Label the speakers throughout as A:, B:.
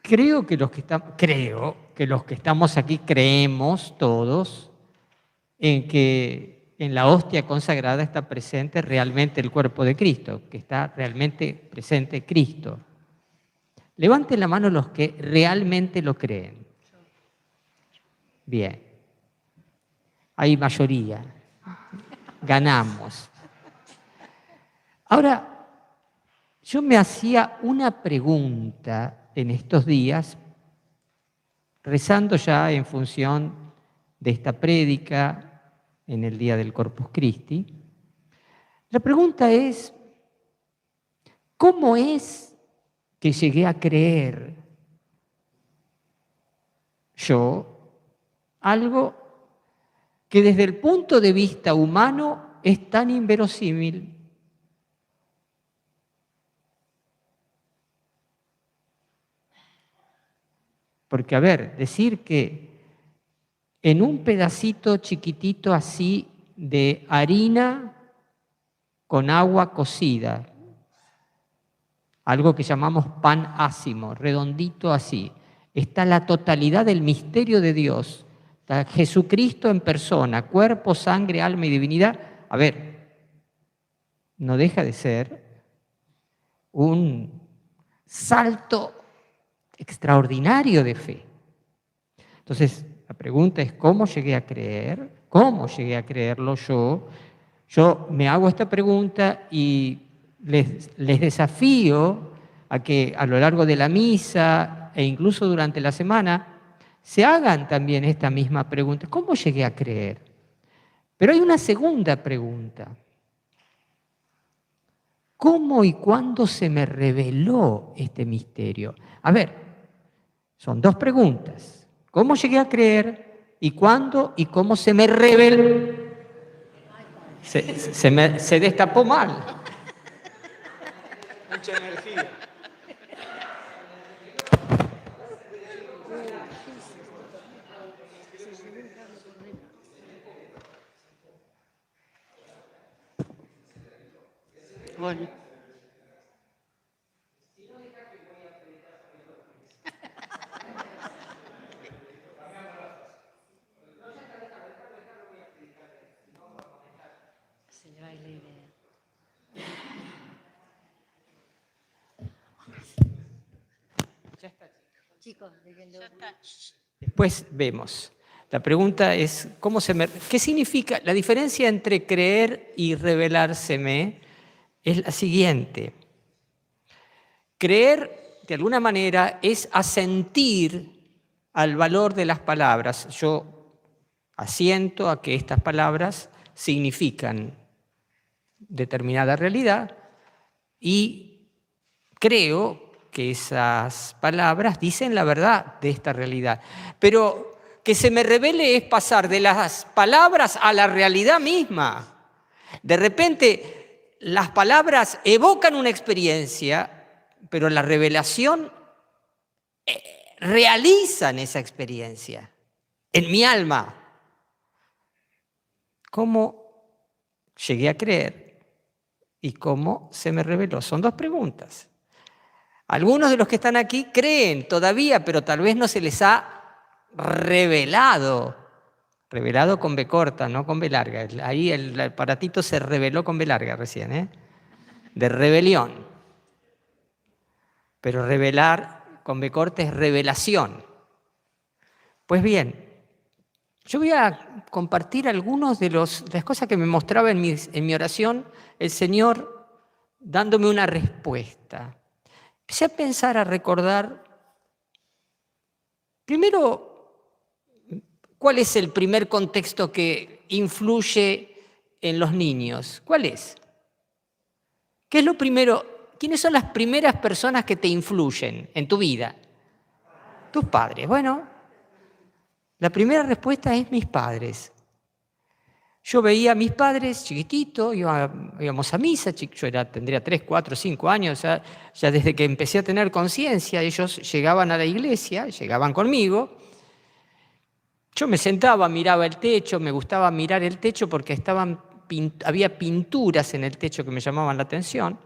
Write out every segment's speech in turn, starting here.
A: creo que los que estamos aquí creemos todos en que en la hostia consagrada está presente realmente el cuerpo de Cristo, que está realmente presente Cristo. Levanten la mano los que realmente lo creen. Bien. Hay mayoría. Ganamos. Ahora, yo me hacía una pregunta en estos días, rezando ya en función de esta prédica en el día del Corpus Christi. La pregunta es, ¿cómo es que llegué a creer yo algo que desde el punto de vista humano es tan inverosímil? Porque, a ver, decir que en un pedacito chiquitito así de harina con agua cocida, algo que llamamos pan ácimo, redondito así, está la totalidad del misterio de Dios, está Jesucristo en persona, cuerpo, sangre, alma y divinidad. A ver, no deja de ser un salto extraordinario de fe. Entonces, la pregunta es, ¿cómo llegué a creer? ¿Cómo llegué a creerlo yo? Yo me hago esta pregunta y les desafío a que a lo largo de la misa e incluso durante la semana se hagan también esta misma pregunta. ¿Cómo llegué a creer? Pero hay una segunda pregunta. ¿Cómo y cuándo se me reveló este misterio? A ver, son dos preguntas. ¿Cómo llegué a creer? ¿Y cuándo y cómo se me reveló? Se destapó mal.
B: Mucha energía. Bueno.
A: Después vemos. La pregunta es, ¿qué significa? La diferencia entre creer y revelárseme es la siguiente. Creer, de alguna manera, es asentir al valor de las palabras. Yo asiento a que estas palabras significan determinada realidad y creo que esas palabras dicen la verdad de esta realidad. Pero que se me revele es pasar de las palabras a la realidad misma. De repente, las palabras evocan una experiencia, pero la revelación realizan esa experiencia en mi alma. ¿Cómo llegué a creer y cómo se me reveló? Son dos preguntas. Algunos de los que están aquí creen todavía, pero tal vez no se les ha revelado. Revelado con B corta, no con B larga. Ahí el aparatito se reveló con B larga recién, ¿eh? De rebelión. Pero revelar con B corta es revelación. Pues bien, yo voy a compartir algunas de las cosas que me mostraba en mi oración el Señor dándome una respuesta. Empecé a pensar, a recordar, primero, ¿cuál es el primer contexto que influye en los niños? ¿Cuál es? ¿Qué es lo primero? ¿Quiénes son las primeras personas que te influyen en tu vida? Tus padres. Bueno, la primera respuesta es mis padres. Yo veía a mis padres chiquititos, íbamos a misa, yo tendría 3, 4, 5 años, ya desde que empecé a tener conciencia, ellos llegaban a la iglesia, llegaban conmigo. Yo me sentaba, miraba el techo, me gustaba mirar el techo porque había pinturas en el techo que me llamaban la atención,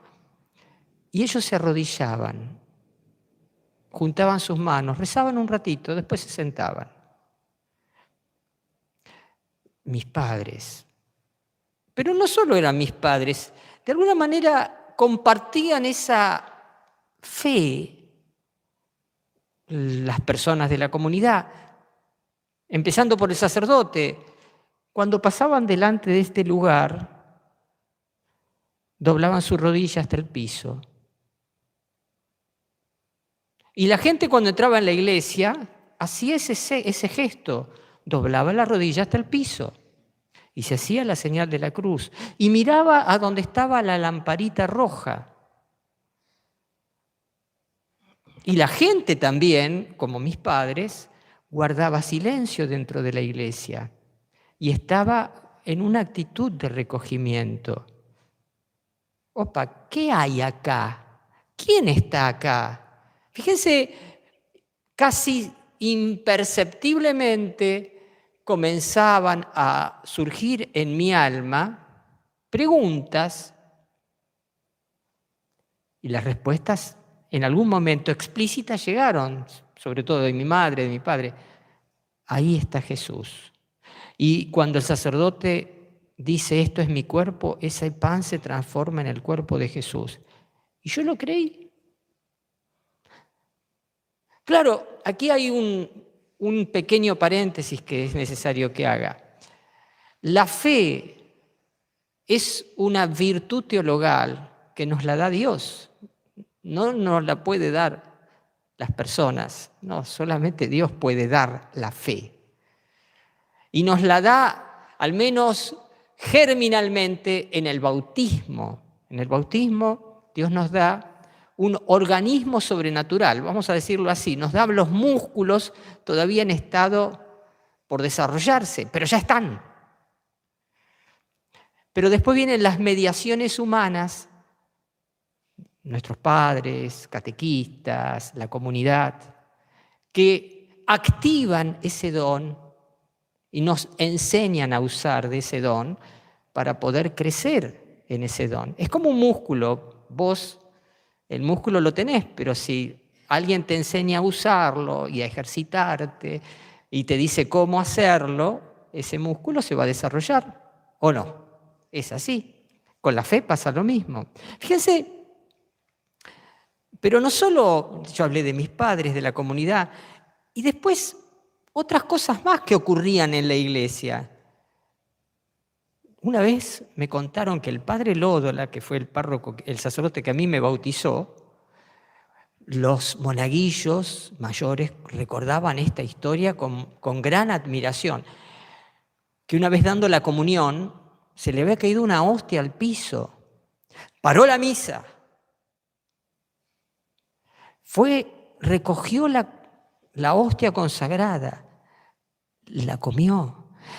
A: y ellos se arrodillaban. juntaban sus manos, rezaban un ratito, después se sentaban. Mis padres. Pero no solo eran mis padres, de alguna manera compartían esa fe las personas de la comunidad, empezando por el sacerdote. Cuando pasaban delante de este lugar, doblaban su rodilla hasta el piso. Y la gente cuando entraba en la iglesia hacía ese gesto, doblaba la rodilla hasta el piso y se hacía la señal de la cruz y miraba a donde estaba la lamparita roja. Y la gente también, como mis padres, guardaba silencio dentro de la iglesia y estaba en una actitud de recogimiento. Opa, ¿qué hay acá? ¿Quién está acá? Fíjense, casi imperceptiblemente comenzaban a surgir en mi alma preguntas y las respuestas en algún momento explícitas llegaron, sobre todo de mi madre, de mi padre. Ahí está Jesús. Y cuando el sacerdote dice, esto es mi cuerpo, ese pan se transforma en el cuerpo de Jesús. Y yo lo creí. Claro, aquí hay un pequeño paréntesis que es necesario que haga. La fe es una virtud teologal que nos la da Dios. No nos la puede dar las personas. No, solamente Dios puede dar la fe. Y nos la da, al menos germinalmente, en el bautismo. En el bautismo Dios nos da un organismo sobrenatural, vamos a decirlo así, nos da los músculos todavía en estado por desarrollarse, pero ya están. Pero después vienen las mediaciones humanas, nuestros padres, catequistas, la comunidad, que activan ese don y nos enseñan a usar de ese don para poder crecer en ese don. Es como un músculo, vos el músculo lo tenés, pero si alguien te enseña a usarlo y a ejercitarte y te dice cómo hacerlo, ese músculo se va a desarrollar, ¿o no? Es así. Con la fe pasa lo mismo. Fíjense, pero no solo yo hablé de mis padres, de la comunidad, y después otras cosas más que ocurrían en la iglesia. Una vez me contaron que el padre Lódola, que fue el párroco, el sacerdote que a mí me bautizó, los monaguillos mayores recordaban esta historia con gran admiración, que una vez dando la comunión se le había caído una hostia al piso, paró la misa, recogió la hostia consagrada, la comió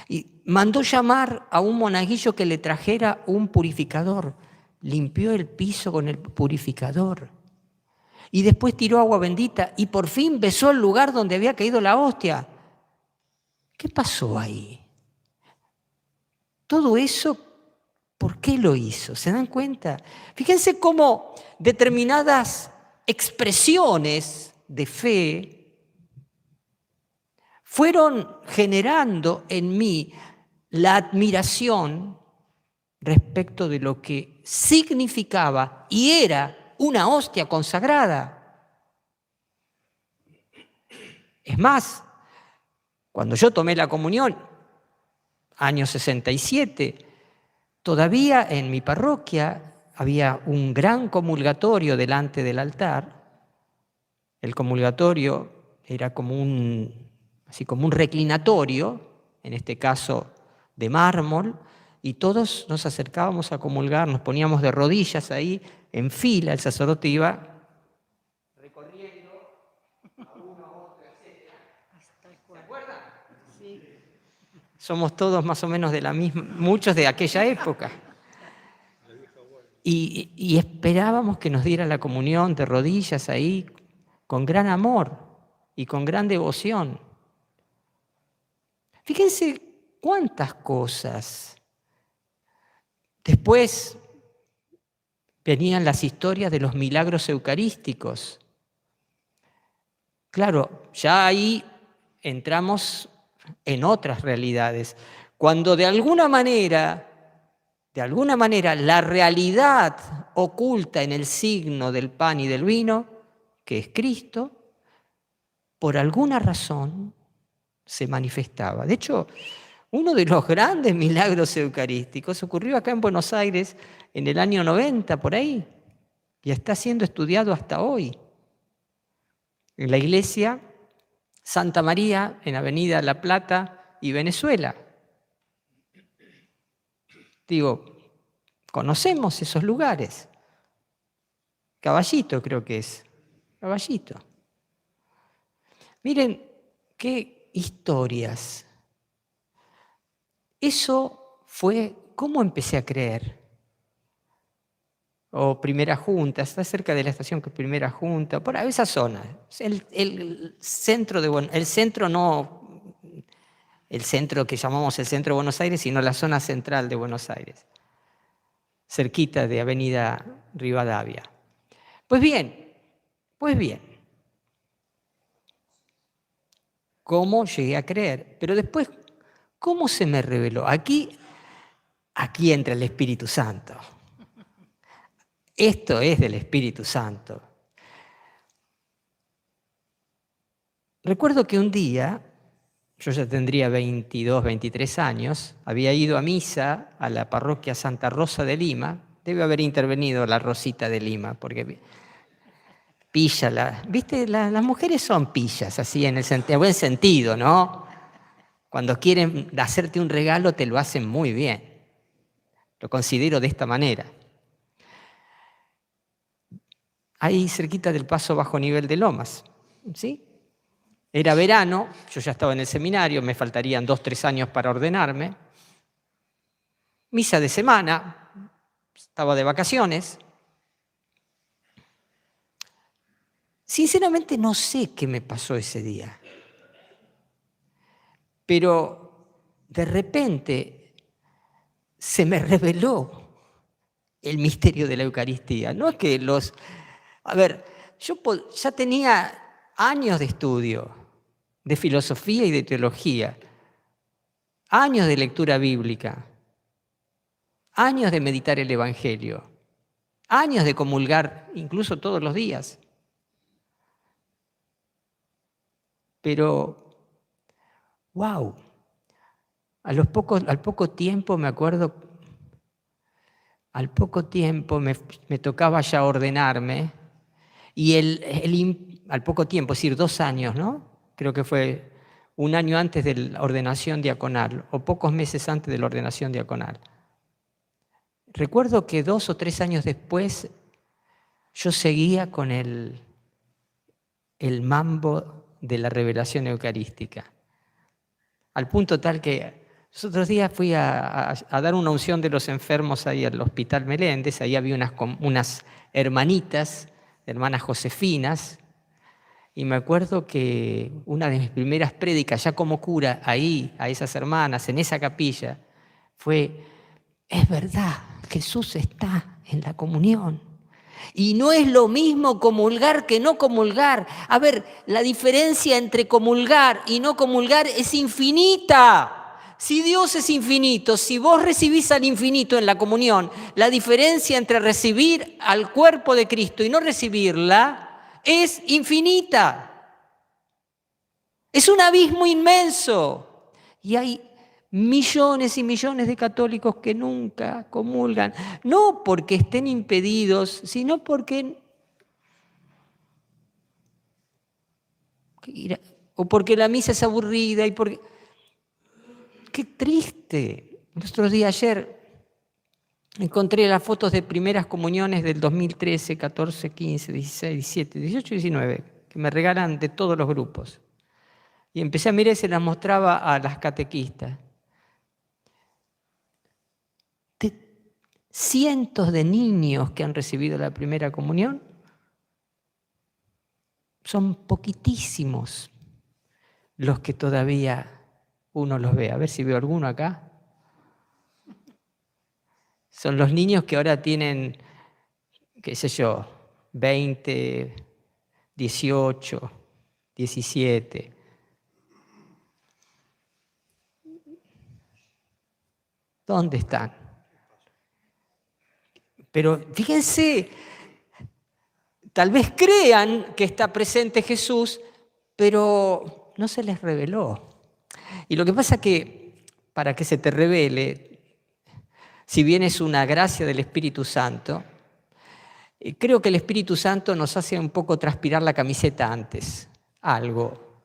A: y mandó llamar a un monaguillo que le trajera un purificador, limpió el piso con el purificador. Y después tiró agua bendita y por fin besó el lugar donde había caído la hostia. ¿Qué pasó ahí? Todo eso, ¿por qué lo hizo? ¿Se dan cuenta? Fíjense cómo determinadas expresiones de fe fueron generando en mí la admiración respecto de lo que significaba y era una hostia consagrada. Es más, cuando yo tomé la comunión, año 67, todavía en mi parroquia había un gran comulgatorio delante del altar. El comulgatorio era como un reclinatorio, en este caso de mármol, y todos nos acercábamos a comulgar, nos poníamos de rodillas ahí, en fila, el sacerdote iba recorriendo a uno, a otro, etc. ¿Se acuerdan? Sí. Somos todos más o menos de la misma, muchos de aquella época. Y esperábamos que nos diera la comunión de rodillas ahí, con gran amor y con gran devoción. Fíjense cuántas cosas. Después venían las historias de los milagros eucarísticos. Claro, ya ahí entramos en otras realidades. Cuando de alguna manera, la realidad oculta en el signo del pan y del vino, que es Cristo, por alguna razón se manifestaba. De hecho, uno de los grandes milagros eucarísticos ocurrió acá en Buenos Aires en el año 90, por ahí, y está siendo estudiado hasta hoy. En la iglesia Santa María, en Avenida La Plata y Venezuela. Digo, conocemos esos lugares. Caballito creo que es. Caballito. Miren qué historias. Eso fue cómo empecé a creer. O Primera Junta, está cerca de la estación que Primera Junta, por ahí, esa zona. El centro el centro no, el centro que llamamos el centro de Buenos Aires, sino la zona central de Buenos Aires, cerquita de Avenida Rivadavia. Pues bien, ¿cómo llegué a creer? Pero después, ¿cómo se me reveló? Aquí entra el Espíritu Santo. Esto es del Espíritu Santo. Recuerdo que un día, yo ya tendría 22, 23 años, había ido a misa a la parroquia Santa Rosa de Lima. Debe haber intervenido la Rosita de Lima, porque pilla, ¿viste? Las mujeres son pillas, así en el buen sentido, ¿no? Cuando quieren hacerte un regalo te lo hacen muy bien. Lo considero de esta manera. Ahí cerquita del paso bajo nivel de Lomas, ¿sí? Era verano, yo ya estaba en el seminario, me faltarían 2, 3 años para ordenarme. Misa de semana, estaba de vacaciones. Sinceramente no sé qué me pasó ese día, pero de repente se me reveló el misterio de la Eucaristía. No es que A ver, yo ya tenía años de estudio, de filosofía y de teología, años de lectura bíblica, años de meditar el Evangelio, años de comulgar incluso todos los días. Pero, wow, al poco tiempo me acuerdo, al poco tiempo me tocaba ya ordenarme y al poco tiempo, es decir, 2 años, ¿no? Creo que fue 1 año antes de la ordenación diaconal o pocos meses antes de la ordenación diaconal. Recuerdo que 2 o 3 años después yo seguía con el mambo de la revelación eucarística, al punto tal que los otros días fui a dar una unción de los enfermos ahí al Hospital Meléndez. Ahí había unas hermanitas, hermanas Josefinas, y me acuerdo que una de mis primeras prédicas ya como cura ahí, a esas hermanas, en esa capilla, fue: es verdad, Jesús está en la comunión. Y no es lo mismo comulgar que no comulgar. A ver, la diferencia entre comulgar y no comulgar es infinita. Si Dios es infinito, si vos recibís al infinito en la comunión, la diferencia entre recibir al cuerpo de Cristo y no recibirla es infinita. Es un abismo inmenso. Y hay millones y millones de católicos que nunca comulgan, no porque estén impedidos, sino porque la misa es aburrida y porque... ¡Qué triste! Ayer encontré las fotos de primeras comuniones del 2013, 14, 15, 16, 17, 18 y 19, que me regalan de todos los grupos. Y empecé a mirar y se las mostraba a las catequistas. Cientos de niños que han recibido la primera comunión, son poquitísimos los que todavía uno los ve. A ver si veo alguno acá. Son los niños que ahora tienen, qué sé yo, 20, 18, 17. ¿Dónde están? Pero fíjense, tal vez crean que está presente Jesús, pero no se les reveló. Y lo que pasa es que para que se te revele, si bien es una gracia del Espíritu Santo, creo que el Espíritu Santo nos hace un poco transpirar la camiseta antes, algo.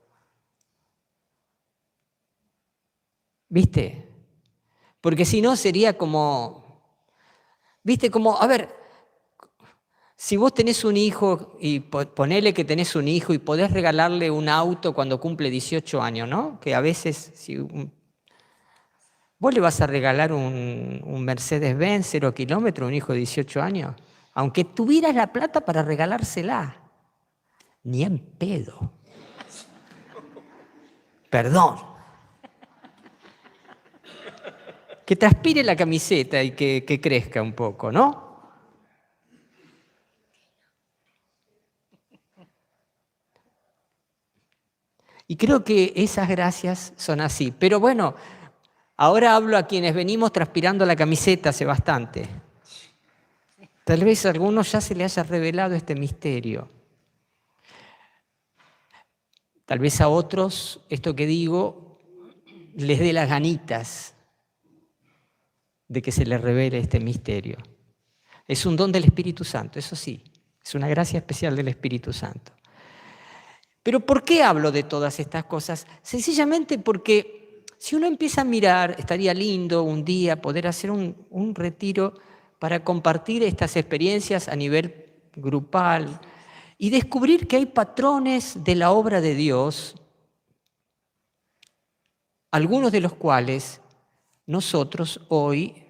A: ¿Viste? Porque si no sería como, ¿viste? Como, a ver, si vos tenés un hijo y ponele que tenés un hijo y podés regalarle un auto cuando cumple 18 años, ¿no? Que a veces, si vos le vas a regalar un Mercedes-Benz 0 kilómetro a un hijo de 18 años, aunque tuvieras la plata para regalársela, ni en pedo. Perdón. Que transpire la camiseta y que crezca un poco, ¿no? Y creo que esas gracias son así. Pero bueno, ahora hablo a quienes venimos transpirando la camiseta hace bastante. Tal vez a algunos ya se le haya revelado este misterio. Tal vez a otros, esto que digo, les dé las ganitas de que se les revele este misterio. Es un don del Espíritu Santo, eso sí, es una gracia especial del Espíritu Santo. Pero ¿por qué hablo de todas estas cosas? Sencillamente porque si uno empieza a mirar, estaría lindo un día poder hacer un retiro para compartir estas experiencias a nivel grupal y descubrir que hay patrones de la obra de Dios, algunos de los cuales nosotros hoy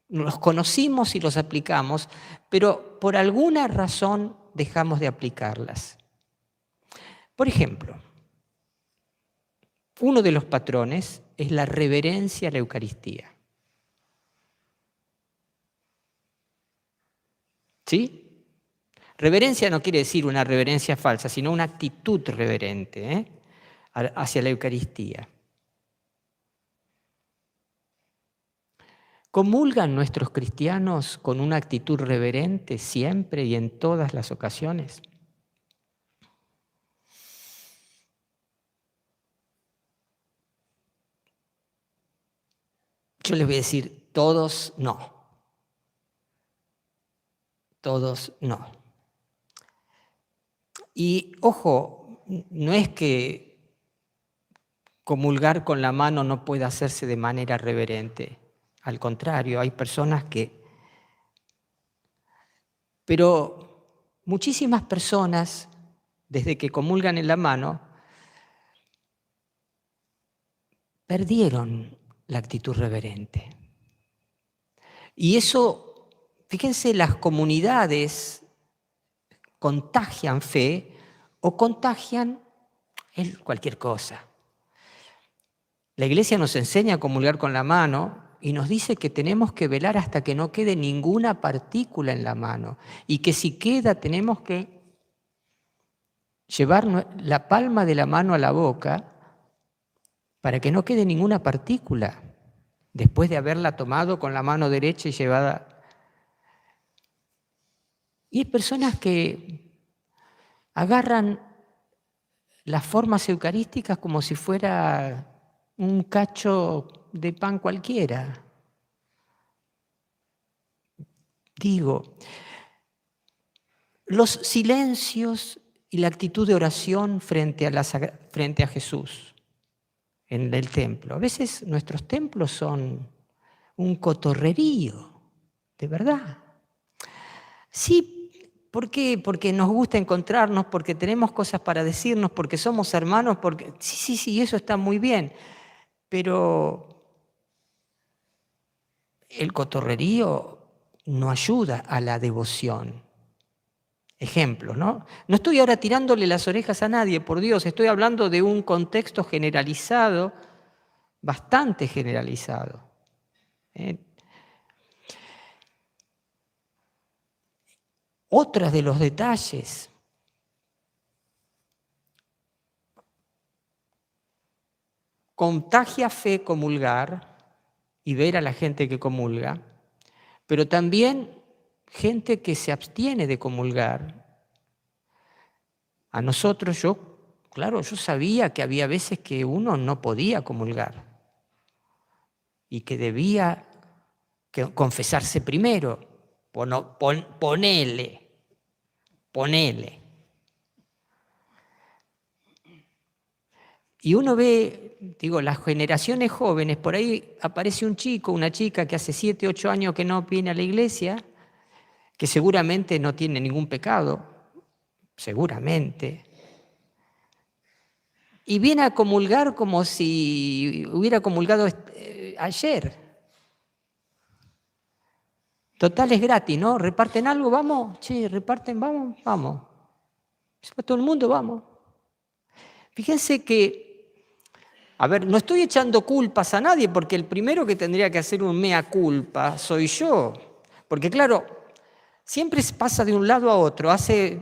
A: los conocimos y los aplicamos, pero por alguna razón dejamos de aplicarlas. Por ejemplo, uno de los patrones es la reverencia a la Eucaristía. ¿Sí? Reverencia no quiere decir una reverencia falsa, sino una actitud reverente hacia la Eucaristía. ¿Comulgan nuestros cristianos con una actitud reverente siempre y en todas las ocasiones? Yo les voy a decir, todos no. Todos no. Y ojo, no es que comulgar con la mano no pueda hacerse de manera reverente. Al contrario, hay personas que... Pero muchísimas personas, desde que comulgan en la mano, perdieron la actitud reverente. Y eso, fíjense, las comunidades contagian fe o contagian cualquier cosa. La Iglesia nos enseña a comulgar con la mano y nos dice que tenemos que velar hasta que no quede ninguna partícula en la mano y que si queda tenemos que llevar la palma de la mano a la boca para que no quede ninguna partícula después de haberla tomado con la mano derecha y llevada. Y hay personas que agarran las formas eucarísticas como si fuera un cacho de pan cualquiera. Digo, los silencios y la actitud de oración frente a Jesús en el templo. A veces nuestros templos son un cotorrerío, de verdad. Sí, ¿por qué? Porque nos gusta encontrarnos, porque tenemos cosas para decirnos, porque somos hermanos, porque sí, eso está muy bien. Pero el cotorrerío no ayuda a la devoción. Ejemplo, ¿no? No estoy ahora tirándole las orejas a nadie, por Dios, estoy hablando de un contexto generalizado, bastante generalizado. Otros de los detalles. contagia fe comulgar y ver a la gente que comulga, pero también gente que se abstiene de comulgar. A nosotros, claro, yo sabía que había veces que uno no podía comulgar y que debía confesarse primero. Ponele. Y uno ve, digo, las generaciones jóvenes, por ahí aparece un chico, una chica que hace 7, 8 años que no viene a la iglesia, que seguramente no tiene ningún pecado, seguramente, y viene a comulgar como si hubiera comulgado ayer. Total, es gratis, ¿no? ¿Reparten algo? ¿Vamos? Sí, reparten, vamos, vamos. Todo el mundo, vamos. Fíjense que, a ver, no estoy echando culpas a nadie, porque el primero que tendría que hacer un mea culpa soy yo. Porque claro, siempre pasa de un lado a otro. Hace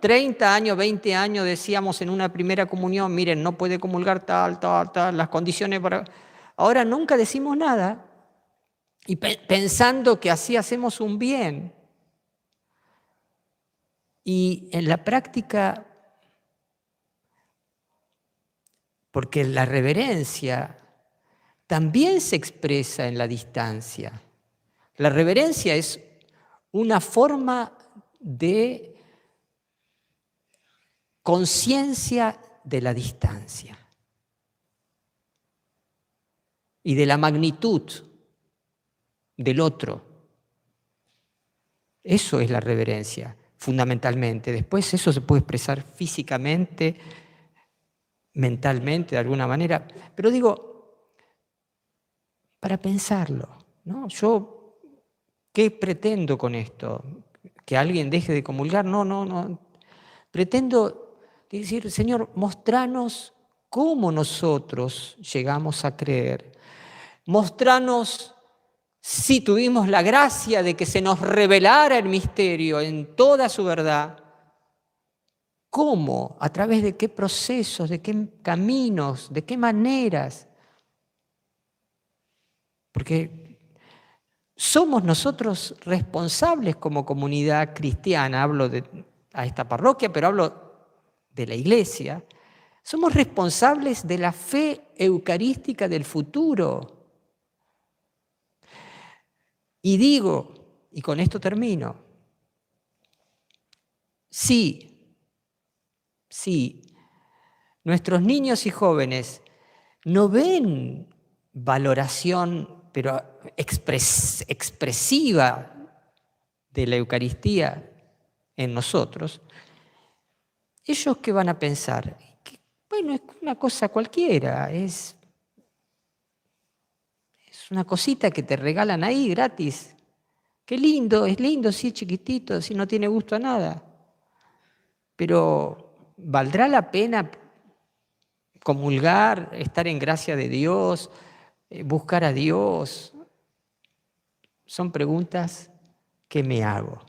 A: 30 años, 20 años decíamos en una primera comunión, miren, no puede comulgar tal, las condiciones para... Ahora nunca decimos nada y pensando que así hacemos un bien. Y en la práctica, porque la reverencia también se expresa en la distancia. La reverencia es una forma de conciencia de la distancia y de la magnitud del otro. Eso es la reverencia, fundamentalmente. Después eso se puede expresar físicamente, mentalmente, de alguna manera. Pero digo, para pensarlo, ¿no? Yo, ¿qué pretendo con esto? ¿Que alguien deje de comulgar? No. Pretendo decir, Señor, mostranos cómo nosotros llegamos a creer. Mostranos si tuvimos la gracia de que se nos revelara el misterio en toda su verdad. ¿Cómo? ¿A través de qué procesos? ¿De qué caminos? ¿De qué maneras? Porque somos nosotros responsables como comunidad cristiana, hablo a esta parroquia, pero hablo de la iglesia, somos responsables de la fe eucarística del futuro. Y digo, y con esto termino, sí, nuestros niños y jóvenes no ven valoración, pero expresiva de la Eucaristía en nosotros, ¿ellos qué van a pensar? Que, bueno, es una cosa cualquiera, es una cosita que te regalan ahí gratis. Qué lindo, es lindo, sí, chiquitito, sí, no tiene gusto a nada. Pero ¿valdrá la pena comulgar, estar en gracia de Dios, buscar a Dios? Son preguntas que me hago.